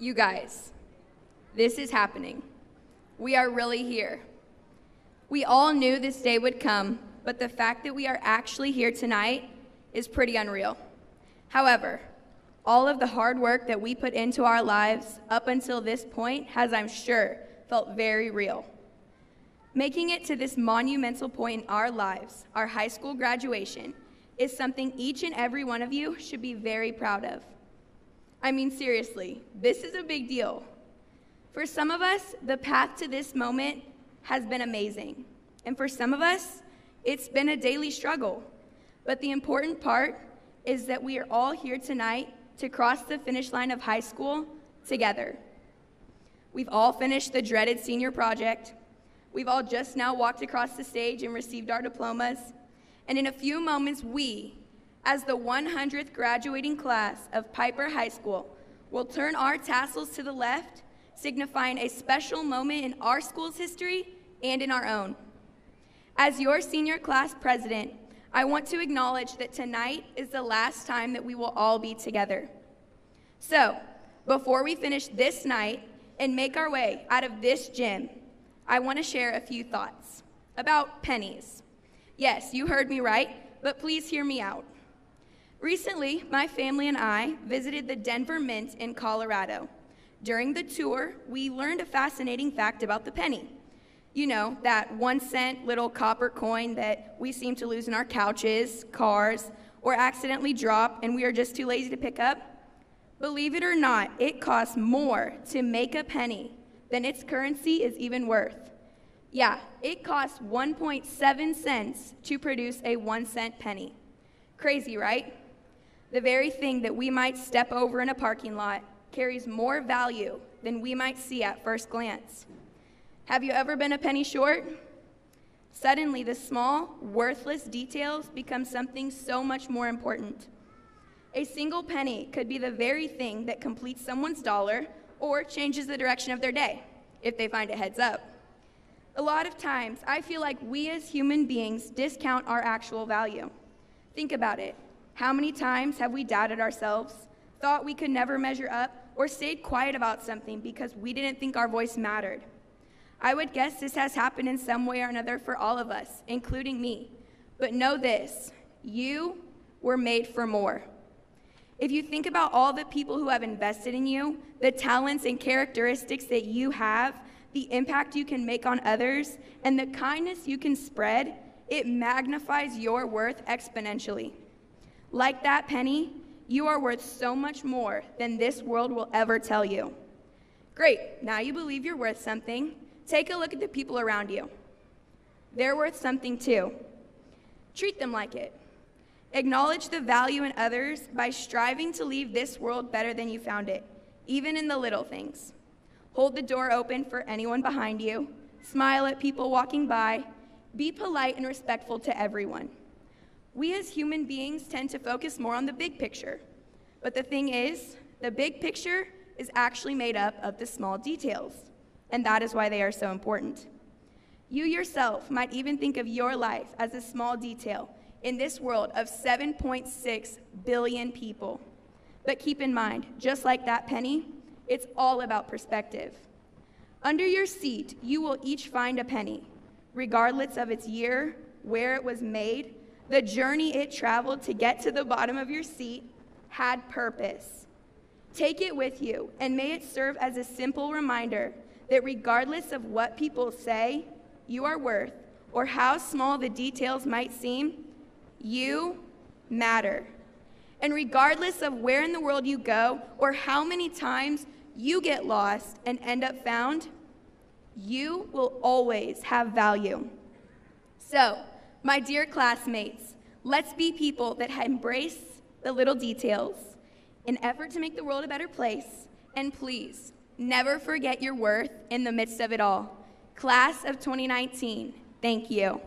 You guys, this is happening. We are really here. We all knew this day would come, but the fact that we are actually here tonight is pretty unreal. However, all of the hard work that we put into our lives up until this point has, I'm sure, felt very real. Making it to this monumental point in our lives, our high school graduation, is something each and every one of you should be very proud of. I mean, seriously, this is a big deal. For some of us, the path to this moment has been amazing. And for some of us, it's been a daily struggle. But the important part is that we are all here tonight to cross the finish line of high school together. We've all finished the dreaded senior project. We've all just now walked across the stage and received our diplomas. And in a few moments, we, as the 100th graduating class of Piper High School, will turn our tassels to the left, signifying a special moment in our school's history and in our own. As your senior class president, I want to acknowledge that tonight is the last time that we will all be together. So, before we finish this night and make our way out of this gym, I want to share a few thoughts about pennies. Yes, you heard me right, but please hear me out. Recently, my family and I visited the Denver Mint in Colorado. During the tour, we learned a fascinating fact about the penny. You know, that 1-cent little copper coin that we seem to lose in our couches, cars, or accidentally drop and we are just too lazy to pick up. Believe it or not, it costs more to make a penny than its currency is even worth. Yeah, it costs 1.7 cents to produce a 1-cent penny. Crazy, right? The very thing that we might step over in a parking lot carries more value than we might see at first glance. Have you ever been a penny short? Suddenly, the small, worthless details become something so much more important. A single penny could be the very thing that completes someone's dollar or changes the direction of their day, if they find it heads up. A lot of times, I feel like we as human beings discount our actual value. Think about it. How many times have we doubted ourselves, thought we could never measure up, or stayed quiet about something because we didn't think our voice mattered? I would guess this has happened in some way or another for all of us, including me. But know this, you were made for more. If you think about all the people who have invested in you, the talents and characteristics that you have, the impact you can make on others, and the kindness you can spread, it magnifies your worth exponentially. Like that penny, you are worth so much more than this world will ever tell you. Great, now you believe you're worth something. Take a look at the people around you. They're worth something too. Treat them like it. Acknowledge the value in others by striving to leave this world better than you found it, even in the little things. Hold the door open for anyone behind you. Smile at people walking by. Be polite and respectful to everyone. We as human beings tend to focus more on the big picture. But the thing is, the big picture is actually made up of the small details. And that is why they are so important. You yourself might even think of your life as a small detail in this world of 7.6 billion people. But keep in mind, just like that penny, it's all about perspective. Under your seat, you will each find a penny, regardless of its year, where it was made, the journey it traveled to get to the bottom of your seat had purpose. Take it with you, and may it serve as a simple reminder that regardless of what people say you are worth, or how small the details might seem, you matter. And regardless of where in the world you go, or how many times you get lost and end up found, you will always have value. So, my dear classmates, let's be people that embrace the little details in effort to make the world a better place. And please, never forget your worth in the midst of it all. Class of 2019, thank you.